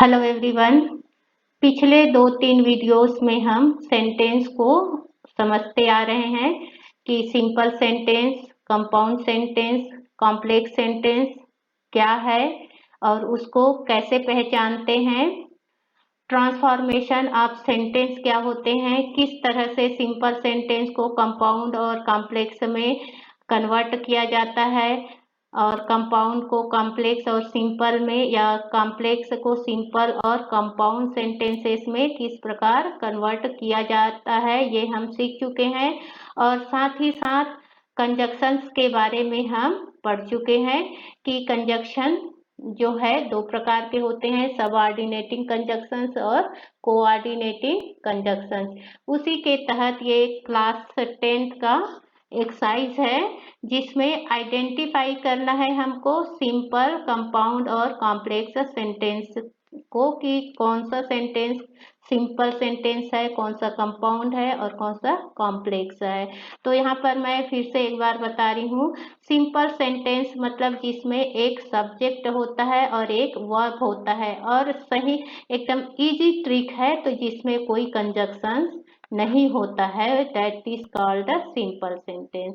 Hello everyone. पिछले 2-3 videos में हम सेंटेंस को समझते आ रहे हैं कि simple sentence, compound sentence, complex sentence क्या है और उसको कैसे पहचानते हैं। ट्रांसफॉर्मेशन ऑफ सेंटेंस क्या होते हैं, किस तरह से सिंपल सेंटेंस को कंपाउंड और कॉम्प्लेक्स में कन्वर्ट किया जाता है और कंपाउंड को कॉम्प्लेक्स और सिंपल में या कॉम्प्लेक्स को सिंपल और कंपाउंड सेंटेंसेस में किस प्रकार कन्वर्ट किया जाता है, ये हम सीख चुके हैं। और साथ ही साथ कंजक्शंस के बारे में हम पढ़ चुके हैं कि कंजक्शन जो है दो प्रकार के होते हैं, सबऑर्डिनेटिंग कंजक्शंस और कोऑर्डिनेटिंग कंजक्शंस। उसी के तहत ये क्लास 10th का एक्सरसाइज है जिसमें आइडेंटिफाई करना है हमको सिंपल, कंपाउंड और कॉम्प्लेक्स सेंटेंस को कि कौन सा सेंटेंस सिंपल सेंटेंस है, कौन सा कंपाउंड है और कौन सा कॉम्प्लेक्स है। तो यहाँ पर मैं फिर से एक बार बता रही हूँ, सिंपल सेंटेंस मतलब जिसमें एक सब्जेक्ट होता है और एक वर्ब होता है और सही एकदम इजी ट्रिक है, तो जिसमें कोई कंजक्शन नहीं होता है, that is called a simple sentence.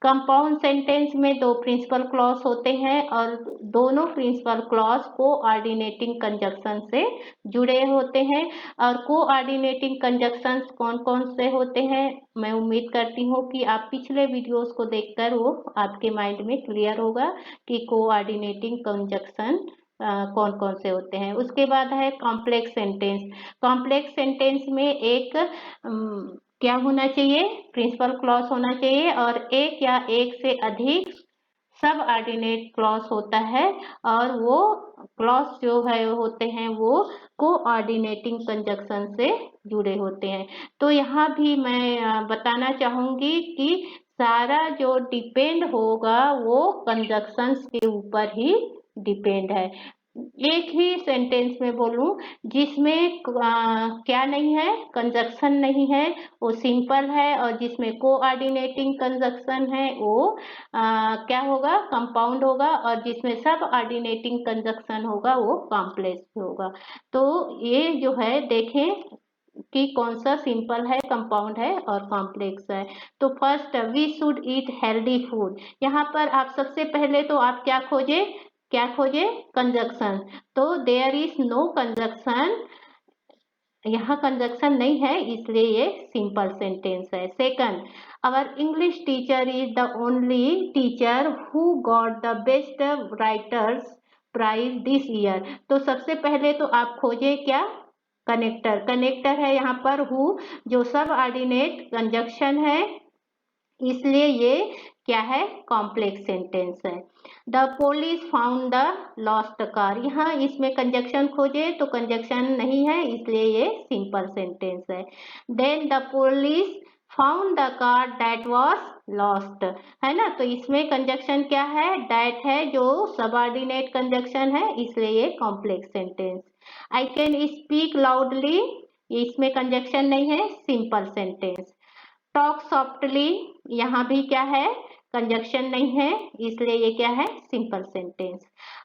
Compound sentence में दो प्रिंसिपल क्लॉज होते हैं और दोनों प्रिंसिपल क्लॉज कोऑर्डिनेटिंग कंजक्शन से जुड़े होते हैं। और कोऑर्डिनेटिंग कंजक्शंस कौन कौन से होते हैं, मैं उम्मीद करती हूँ कि आप पिछले वीडियोस को देखकर वो आपके माइंड में क्लियर होगा कि कोऑर्डिनेटिंग कंजक्शन कौन कौन से होते हैं। उसके बाद है कॉम्प्लेक्स सेंटेंस। कॉम्प्लेक्स सेंटेंस में एक क्या होना चाहिए, प्रिंसिपल क्लॉज होना चाहिए और एक या एक से अधिक सब ऑर्डिनेट क्लॉज होता है और वो क्लॉज जो है होते हैं वो कोऑर्डिनेटिंग कंजक्शन से जुड़े होते हैं। तो यहाँ भी मैं बताना चाहूंगी कि सारा जो डिपेंड होगा वो कंजक्शंस के ऊपर ही डिपेंड है। एक ही सेंटेंस में बोलूं जिसमें क्या नहीं है, कंजक्शन नहीं है, वो सिंपल है, और जिसमें कोऑर्डिनेटिंग कंजक्शन है वो क्या होगा, कंपाउंड होगा, और जिसमें सब ऑर्डिनेटिंग कंजक्शन होगा वो कॉम्प्लेक्स होगा। तो ये जो है देखें कि कौन सा सिंपल है, कंपाउंड है और कॉम्प्लेक्स है। तो first, we should eat healthy food. यहाँ पर आप सबसे पहले तो आप क्या खोजे, कंजक्शन। तो देयर इज नो कंजक्शन, यहाँ कंजक्शन नहीं है, इसलिए ये सिंपल सेंटेंस है। Second, our English teacher is the only teacher who got the best writers prize this year. तो सबसे पहले तो आप खोजे क्या, कनेक्टर। कनेक्टर है यहाँ पर हु, जो सब ऑर्डिनेट कंजक्शन है, इसलिए ये क्या है, कॉम्प्लेक्स सेंटेंस है। The police found the lost car. यहाँ इसमें कंजक्शन खोजे तो कंजक्शन नहीं है, इसलिए ये सिंपल सेंटेंस है। Then the police found the car that was lost, है ना। तो इसमें कंजक्शन क्या है, दैट है, जो सबऑर्डिनेट कंजक्शन है, इसलिए ये complex sentence. I can speak loudly, इसमें कंजक्शन नहीं है, सिंपल सेंटेंस। टॉक सॉफ्टली, यहाँ भी क्या है, कंजक्शन नहीं है, इसलिए ये क्या है, simple sentence.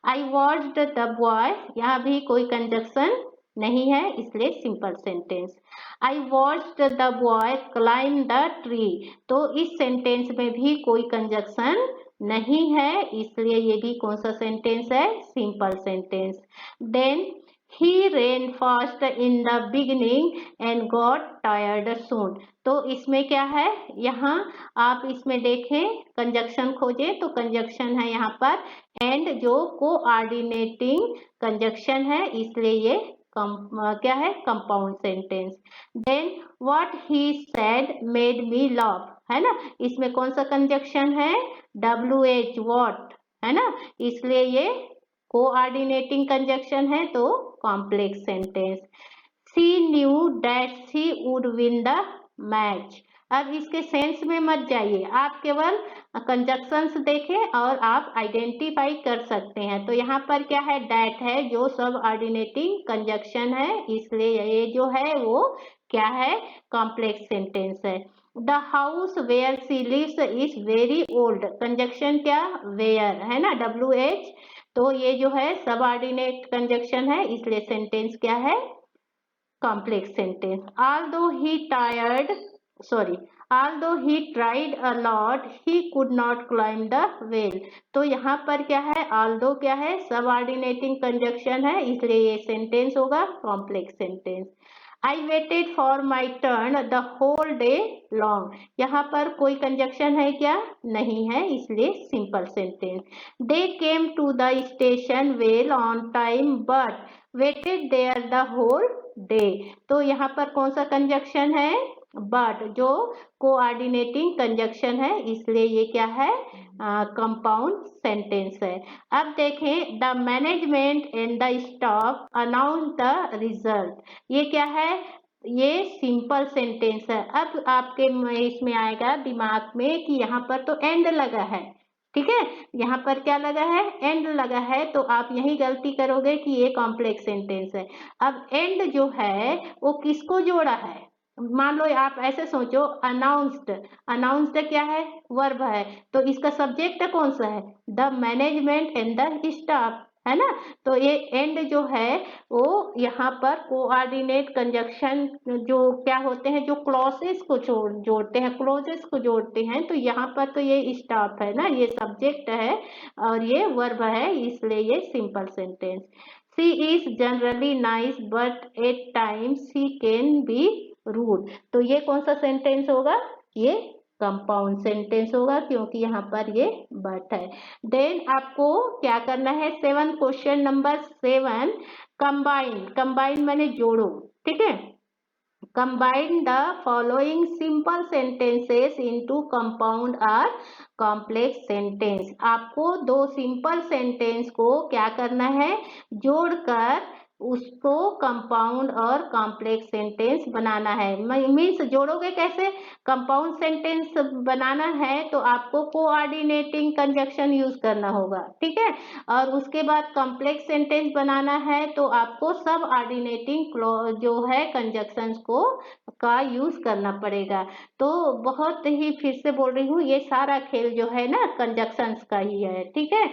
I watched the boy, यहाँ भी कोई कंजक्शन नहीं है, इसलिए simple sentence. I watched the boy climb the tree, तो इस सेंटेंस में भी कोई कंजक्शन नहीं है, इसलिए ये भी कौन सा सेंटेंस है, simple sentence. Then he ran fast in the beginning and got tired soon. तो इसमें क्या है, यहाँ आप इसमें देखें, कंजक्शन खोजे तो कंजक्शन है यहाँ पर एंड, जो कोऑर्डिनेटिंग कंजक्शन है, इसलिए ये क्या है, compound sentence. Then what he said made me laugh, है ना, इसमें कौन सा कंजक्शन है, WH, व्हाट, है ना, इसलिए ये कोऑर्डिनेटिंग कंजक्शन है, तो complex sentence. She knew that she would win the match. अब इसके सेंस में मत जाइए, आप केवल कंजक्शंस देखें और आप आइडेंटिफाई कर सकते हैं। तो यहाँ पर क्या है, दैट है, जो सब ऑर्डिनेटिंग कंजक्शन है, इसलिए ये जो है वो क्या है, कॉम्प्लेक्स सेंटेंस है। The house where she lives is very old, conjunction क्या, वेयर, है ना, WH, तो ये जो है सबऑर्डिनेट कंजक्शन है, इसलिए सेंटेंस क्या है, complex sentence. although he tried a lot he could not climb the wall। तो यहाँ पर क्या है, although क्या है, सबऑर्डिनेटिंग कंजक्शन है, इसलिए ये सेंटेंस होगा complex sentence. I waited for my turn the whole day long। यहाँ पर कोई कंजक्शन है क्या, नहीं है, इसलिए simple sentence. They came to the station well on time but waited there the whole day। तो यहाँ पर कौन सा कंजक्शन है, बट, जो कोऑर्डिनेटिंग कंजक्शन है, इसलिए ये क्या है, कंपाउंड सेंटेंस है। अब देखें, the management and the staff announce the result. ये क्या है, ये सिंपल सेंटेंस है। अब आपके इसमें आएगा दिमाग में कि यहाँ पर तो एंड लगा है, ठीक है, यहाँ पर क्या लगा है, एंड लगा है, तो आप यही गलती करोगे कि ये कॉम्प्लेक्स सेंटेंस है। अब एंड जो है वो किसको जोड़ा है, मान लो आप ऐसे सोचो, अनाउंस्ड क्या है, वर्ब है, तो इसका सब्जेक्ट कौन सा है, the management and the staff, है ना। तो ये एंड जो है वो यहाँ पर कोऑर्डिनेट कंजक्शन जो क्या होते हैं, जो क्लॉसेस को जोड़ते हैं, क्लोजेस को जोड़ते हैं, तो यहाँ पर तो ये स्टाफ है ना, ये सब्जेक्ट है और ये वर्ब है, इसलिए ये simple sentence. She is generally nice but at times she can be rude. तो ये कौन सा सेंटेंस होगा, ये कंपाउंड सेंटेंस होगा, क्योंकि यहाँ पर ये बट है। देन आपको क्या करना है, क्वेश्चन नंबर 7, कंबाइन माने जोड़ो, ठीक है। Combine the following simple sentences into compound और कॉम्प्लेक्स सेंटेंस। आपको दो सिंपल सेंटेंस को क्या करना है, जोड़कर उसको कंपाउंड और कॉम्प्लेक्स सेंटेंस बनाना है। मीन्स जोड़ोगे कैसे, कंपाउंड सेंटेंस बनाना है तो आपको कोऑर्डिनेटिंग कंजक्शन यूज करना होगा, ठीक है, और उसके बाद कॉम्प्लेक्स सेंटेंस बनाना है तो आपको सब ऑर्डिनेटिंग जो है कंजक्शंस को का यूज करना पड़ेगा। तो बहुत ही, फिर से बोल रही हूँ, ये सारा खेल जो है ना कंजक्शंस का ही है, ठीक है।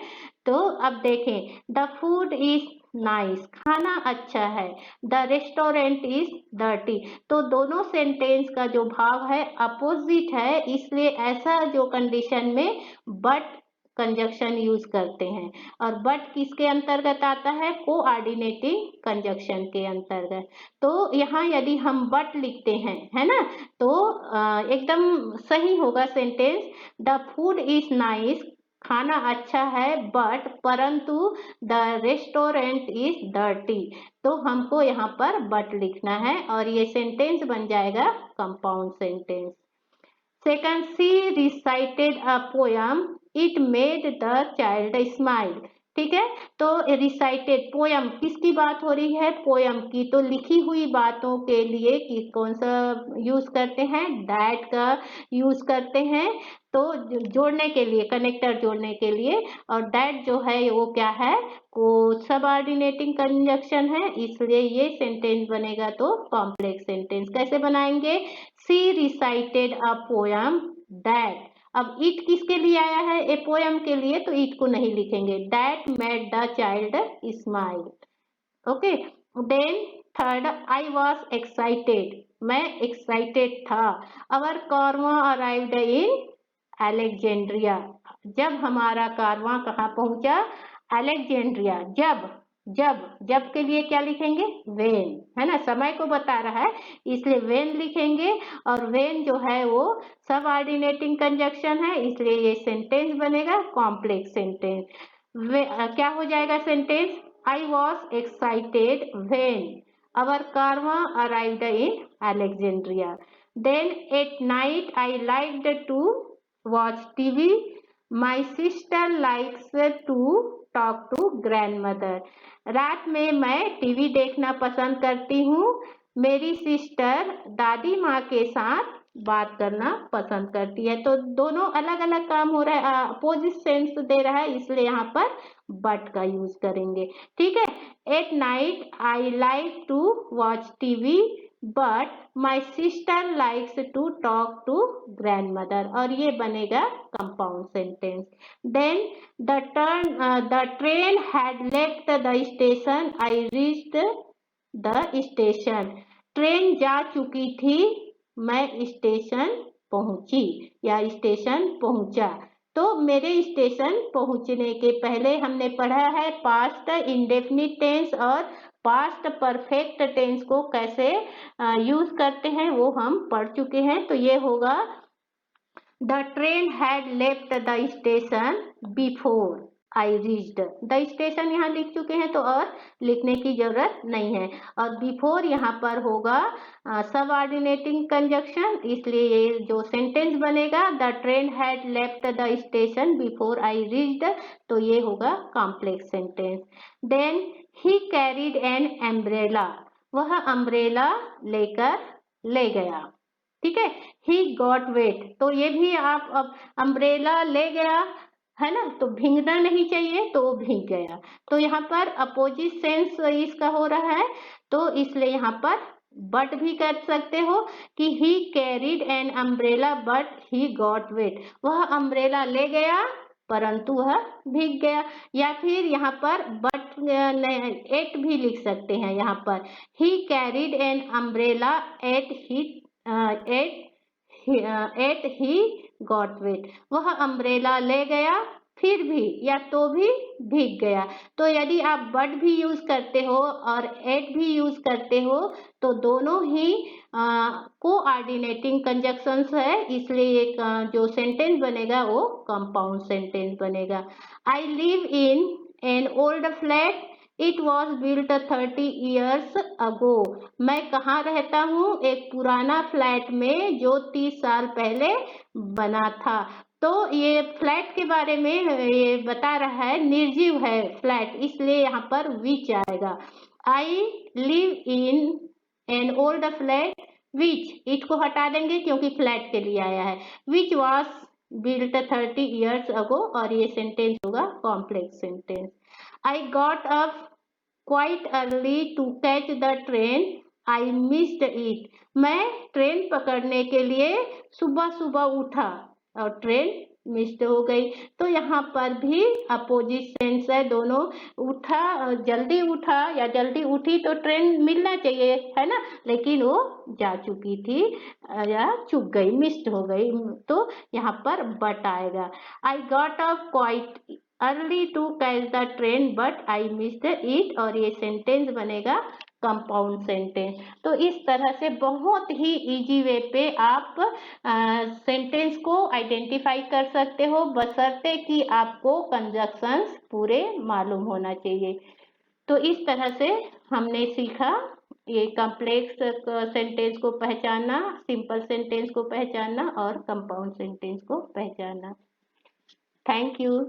तो अब देखें, द फूड इज नाइस, खाना अच्छा है, द रेस्टोरेंट इज डर्टी। तो दोनों सेंटेंस का जो भाव है अपोजिट है, इसलिए ऐसा जो कंडीशन में बट कंजक्शन यूज करते हैं। और बट किसके अंतर्गत आता है, कोऑर्डिनेटिंग कंजक्शन के अंतर्गत। तो यहाँ यदि हम बट लिखते हैं, है ना, तो एकदम सही होगा sentence, the food is nice, खाना अच्छा है, बट परंतु द रेस्टोरेंट इज डर्टी। तो हमको यहाँ पर बट लिखना है और ये सेंटेंस बन जाएगा compound sentence. Second, she recited a poem, it made the child smile. ठीक है, तो रिसाइटेड पोयम, किसकी बात हो रही है, पोयम की। तो लिखी हुई बातों के लिए कौन सा यूज करते हैं, दैट का यूज करते हैं। तो जोड़ने के लिए, कनेक्टर जोड़ने के लिए, और दैट जो है वो क्या है, को सबऑर्डिनेटिंग कंजक्शन है, इसलिए ये सेंटेंस बनेगा तो कॉम्प्लेक्स सेंटेंस। कैसे बनाएंगे, सी रिसाइटेड अ पोयम दैट। अब इट किसके लिए आया है, ए पोयम के लिए, तो इट को नहीं लिखेंगे, that made the child smile. Okay, then third, I was excited, मैं एक्साइटेड था। Our caravan arrived in Alexandria, जब हमारा कारवां कहाँ पहुंचा, अलेक्जेंड्रिया। जब के लिए क्या लिखेंगे, वेन, है ना, समय को बता रहा है इसलिए वेन लिखेंगे। और वेन जो है वो सब ऑर्डिनेटिंग कंजक्शन है, इसलिए ये सेंटेंस बनेगा कॉम्प्लेक्स सेंटेंस। क्या हो जाएगा sentence, I was excited when our caravan arrived in Alexandria. Then at night I liked to watch TV, my sister likes to talk to grandmother. रात में मैं टीवी देखना पसंद करती हूँ, मेरी सिस्टर दादी माँ के साथ बात करना पसंद करती है। तो दोनों अलग अलग काम हो रहा है, अपोजिट सेंस दे रहा है, इसलिए यहाँ पर बट का यूज करेंगे, ठीक है। At night I like to watch TV, but my sister likes to talk to grandmother, और ये बनेगा compound sentence. Then the train had left the station, I reached the station. Train जा चुकी थी, मैं स्टेशन पहुंची या स्टेशन पहुंचा। तो मेरे स्टेशन पहुंचने के पहले हमने पढ़ा है पास्ट इंडेफिनिट टेंस और पास्ट परफेक्ट टेंस को कैसे यूज करते हैं वो हम पढ़ चुके हैं। तो ये होगा the train had left the station before I reached the station, यहाँ लिख चुके हैं तो और लिखने की जरूरत नहीं है। और बिफोर यहाँ पर होगा सबऑर्डिनेटिंग कंजक्शन, इसलिए ये जो सेंटेंस बनेगा the train had left the station before I reached, तो ये होगा complex sentence. Then he carried an umbrella, वह अम्ब्रेला लेकर ले गया। ठीक है, ही गॉट वेट, तो ये भी आप अब अम्ब्रेला ले गया है ना, तो भीगना नहीं चाहिए तो भीग गया। तो यहाँ पर अपोजिट सेंस इसका हो रहा है, तो इसलिए यहाँ पर बट भी कर सकते हो कि he carried an umbrella but he got wet, वह अम्ब्रेला ले गया परंतु वह भीग गया। या फिर यहाँ पर बट एट भी लिख सकते हैं। यहाँ पर he carried an umbrella at he got wet, वह अम्ब्रेला ले गया फिर भी या तो भी भीग गया। तो यदि आप बट भी यूज करते हो और एट भी यूज करते हो तो दोनों ही कोऑर्डिनेटिंग कंजक्शंस है, इसलिए एक जो सेंटेंस बनेगा वो कंपाउंड सेंटेंस बनेगा। आई live in an old flat, it was built 30 years ago, मैं कहाँ रहता हूँ, एक पुराना फ्लैट में जो 30 साल पहले बना था। तो ये फ्लैट के बारे में ये बता रहा है, निर्जीव है फ्लैट, इसलिए यहाँ पर विच आएगा। I live in an old flat which, it को हटा देंगे क्योंकि फ्लैट के लिए आया है, which was built 30 years ago, और ये सेंटेंस होगा complex sentence. I got up quite early to catch the train, I missed it, मैं ट्रेन पकड़ने के लिए सुबह सुबह उठा और ट्रेन मिस्ड हो गई। तो यहाँ पर भी अपोजिट सेंस है, दोनों उठा, जल्दी उठा या जल्दी उठी तो ट्रेन मिलना चाहिए है ना, लेकिन वो जा चुकी थी या चूक गई, मिस्ड हो गई, तो यहाँ पर बट आएगा। I got up quite early to catch the train but I missed it, और ये सेंटेंस बनेगा कंपाउंड सेंटेंस। तो इस तरह से बहुत ही इजी वे पे आप सेंटेंस को आइडेंटिफाई कर सकते हो, बशर्ते कि आपको कंजक्शंस पूरे मालूम होना चाहिए। तो इस तरह से हमने सीखा ये कॉम्प्लेक्स सेंटेंस को पहचानना, सिंपल सेंटेंस को पहचानना और कंपाउंड सेंटेंस को पहचानना। Thank you.